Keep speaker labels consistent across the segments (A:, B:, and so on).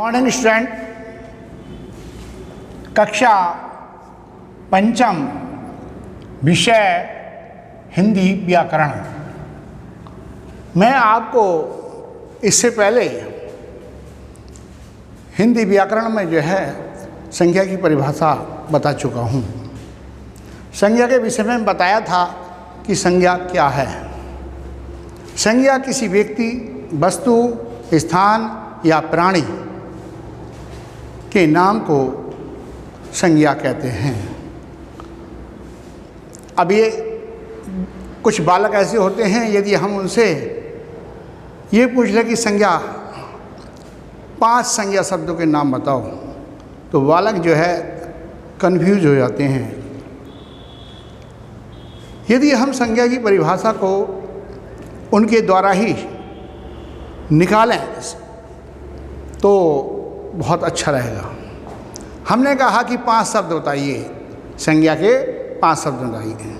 A: Morning student, कक्षा पंचम, विषय हिंदी व्याकरण। मैं आपको इससे पहले हिंदी व्याकरण में जो है संज्ञा की परिभाषा बता चुका हूँ। संज्ञा के विषय में बताया था कि संज्ञा क्या है। संज्ञा किसी व्यक्ति, वस्तु, स्थान या प्राणी के नाम को संज्ञा कहते हैं। अब ये कुछ बालक ऐसे होते हैं, यदि हम उनसे ये पूछ लें कि संज्ञा 5 संज्ञा शब्दों के नाम बताओ, तो बालक जो है कन्फ्यूज हो जाते हैं। यदि हम संज्ञा की परिभाषा को उनके द्वारा ही निकालें तो बहुत अच्छा रहेगा। हमने कहा कि 5 शब्द बताइए, संज्ञा के 5 शब्द बताइए।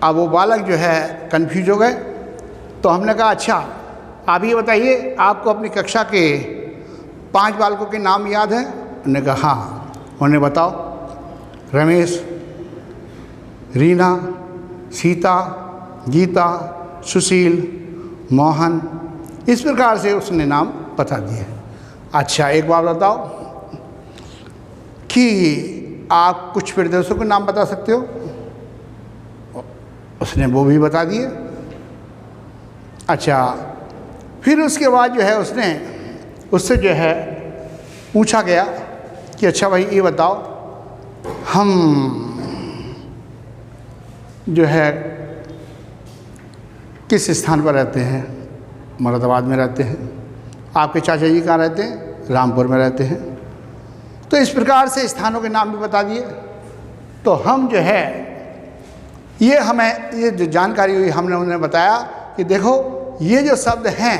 A: अब वो बालक जो है कन्फ्यूज हो गए, तो हमने कहा अच्छा आप ये बताइए, आपको अपनी कक्षा के 5 बालकों के नाम याद हैं? उन्होंने कहा हाँ। उन्हें बताओ। रमेश, रीना, सीता, गीता, सुशील, मोहन, इस प्रकार से उसने नाम बता दिए। अच्छा एक बात बताओ कि आप कुछ प्रदेशों के नाम बता सकते हो? उसने वो भी बता दिए। अच्छा फिर उसके बाद जो है उससे जो है पूछा गया कि अच्छा भाई ये बताओ, हम जो है किस स्थान पर रहते हैं? मुरादाबाद में रहते हैं। आपके चाचा जी कहाँ रहते हैं? रामपुर में रहते हैं। तो इस प्रकार से स्थानों के नाम भी बता दिए। तो हम जो है ये जो जानकारी हुई, हमने उन्हें बताया कि देखो ये जो शब्द हैं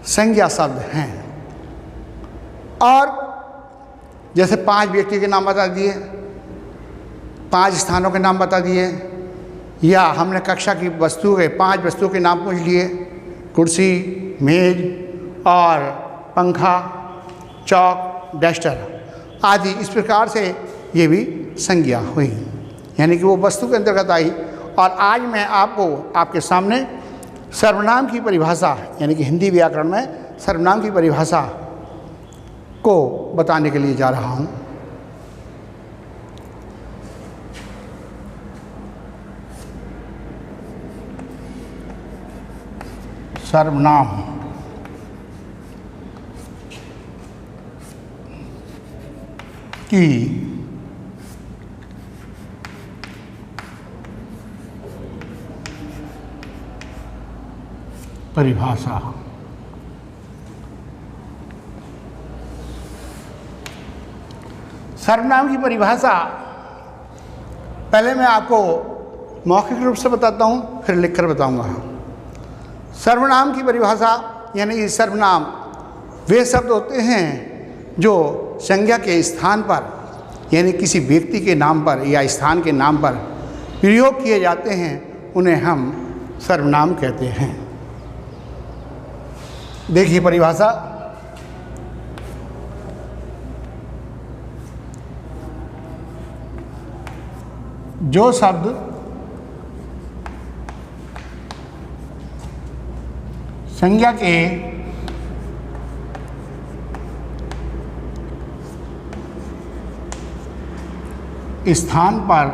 A: संज्ञा शब्द हैं। और जैसे 5 व्यक्ति के नाम बता दिए, 5 स्थानों के नाम बता दिए, या हमने कक्षा की वस्तु के 5 वस्तुओं के नाम पूछ लिए, कुर्सी, मेज और पंखा, चौक, डस्टर आदि। इस प्रकार से ये भी संज्ञा हुई, यानी कि वो वस्तु के अंतर्गत आई। और आज मैं आपको आपके सामने सर्वनाम की परिभाषा, यानी कि हिंदी व्याकरण में सर्वनाम की परिभाषा को बताने के लिए जा रहा हूँ। सर्वनाम की परिभाषा। सर्वनाम की परिभाषा पहले मैं आपको मौखिक रूप से बताता हूँ, फिर लिखकर बताऊँगा। सर्वनाम की परिभाषा यानी कि सर्वनाम वे शब्द होते हैं जो संज्ञा के स्थान पर, यानी किसी व्यक्ति के नाम पर या स्थान के नाम पर प्रयोग किए जाते हैं, उन्हें हम सर्वनाम कहते हैं। देखिए परिभाषा। जो शब्द संज्ञा के स्थान पर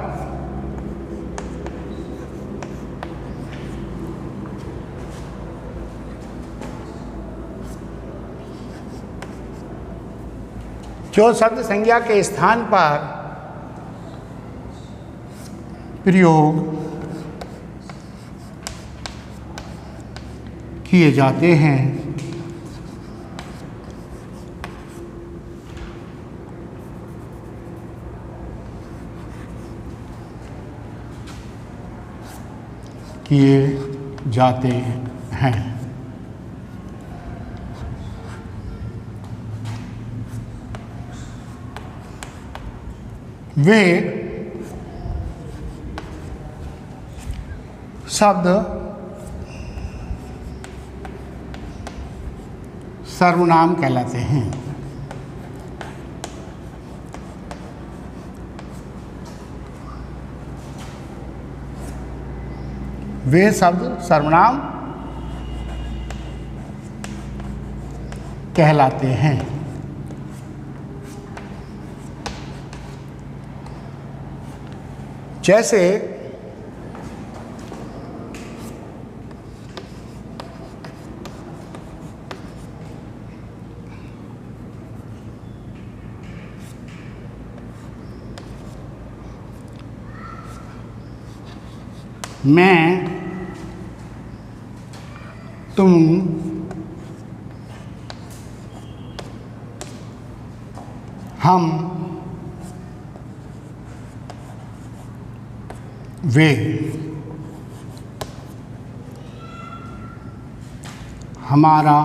A: जो शब्द संज्ञा के स्थान पर प्रयोग किए जाते हैं किए जाते हैं वे शब्द सर्वनाम कहलाते हैं। वे शब्द सर्वनाम कहलाते हैं। जैसे मैं, तुम, हम, वे, हमारा,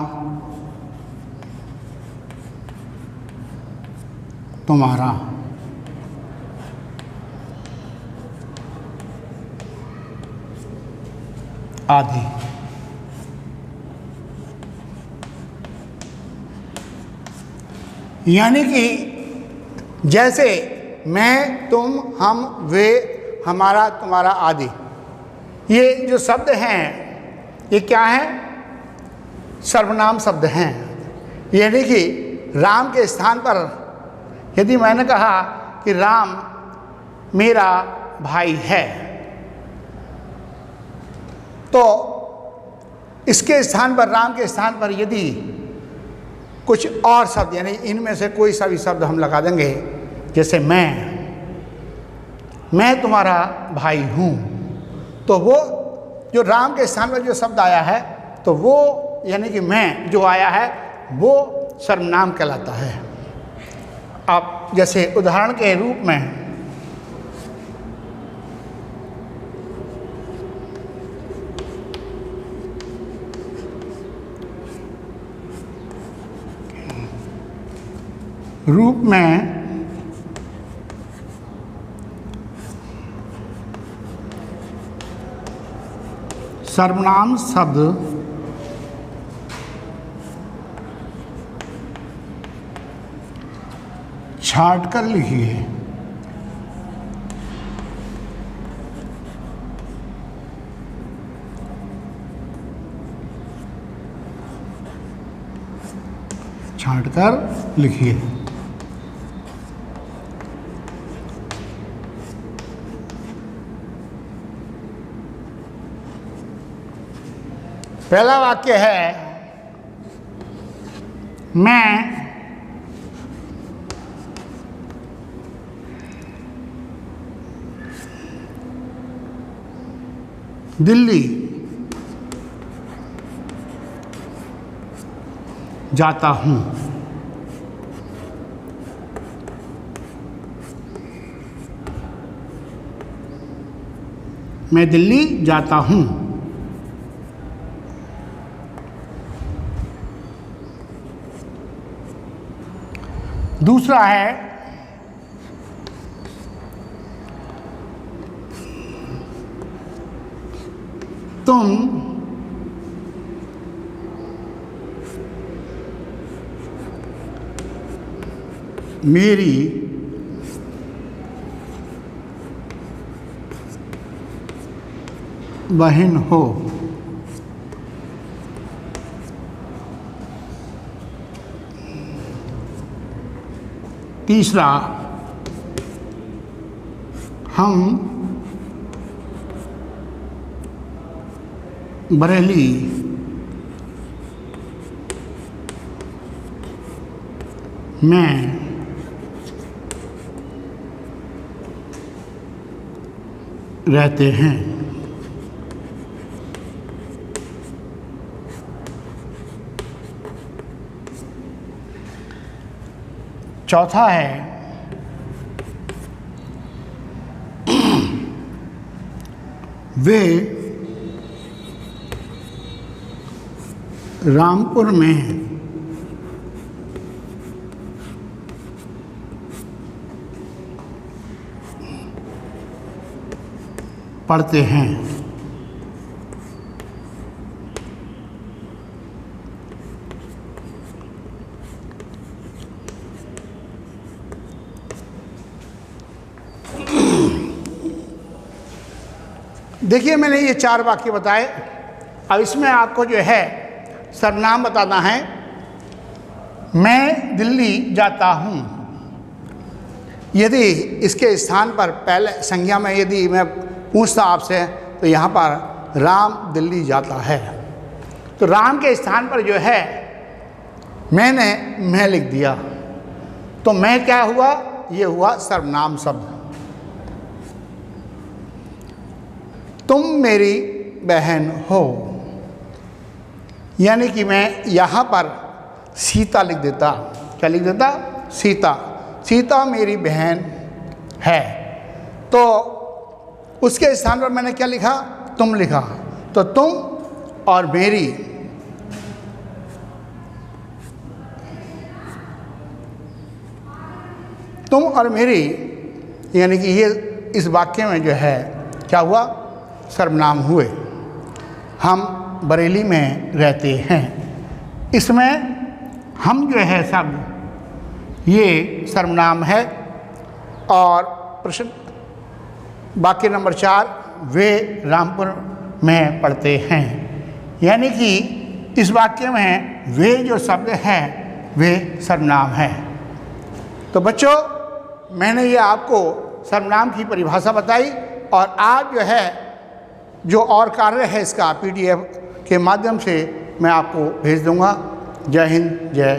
A: तुम्हारा, आदि। यानी कि जैसे मैं, तुम, हम, वे, हमारा, तुम्हारा आदि, ये जो शब्द हैं ये क्या हैं? सर्वनाम शब्द हैं। यानी कि राम के स्थान पर यदि मैंने कहा कि राम मेरा भाई है, तो इसके स्थान पर, राम के स्थान पर यदि कुछ और शब्द यानी इनमें से कोई सा भी शब्द हम लगा देंगे, जैसे मैं तुम्हारा भाई हूँ, तो वो जो राम के स्थान पर जो शब्द आया है, तो वो यानी कि मैं जो आया है वो सर्वनाम कहलाता है। अब जैसे उदाहरण के रूप में सर्वनाम शब्द छाट कर लिखिए। छाट कर लिखिए। पहला वाक्य है, मैं दिल्ली जाता हूँ। मैं दिल्ली जाता हूँ। दूसरा है, तुम मेरी बहन हो। तीसरा, हम बरेली में रहते हैं। चौथा है, वे रामपुर में पढ़ते हैं। देखिए मैंने ये 4 वाक्य बताए। अब इसमें आपको जो है सर्वनाम बताना है। मैं दिल्ली जाता हूँ। यदि इसके स्थान पर पहले संज्ञा में यदि मैं पूछता आपसे तो यहाँ पर राम दिल्ली जाता है, तो राम के स्थान पर जो है मैंने मैं लिख दिया, तो मैं क्या हुआ, ये हुआ सर्वनाम शब्द। तुम मेरी बहन हो, यानी कि मैं यहाँ पर सीता लिख देता। क्या लिख देता? सीता। सीता मेरी बहन है, तो उसके स्थान पर मैंने क्या लिखा? तुम लिखा। तो तुम और मेरी, तुम और मेरी, यानी कि ये इस वाक्य में जो है क्या हुआ? सर्वनाम हुए। हम बरेली में रहते हैं, इसमें हम जो है शब्द ये सर्वनाम है। और प्रश्न वाक्य नंबर 4, वे रामपुर में पढ़ते हैं, यानी कि इस वाक्य में वे जो शब्द है वे सर्वनाम है। तो बच्चों मैंने ये आपको सर्वनाम की परिभाषा बताई, और आप जो है जो और कार्य है इसका PDF के माध्यम से मैं आपको भेज दूंगा। जय हिंद, जय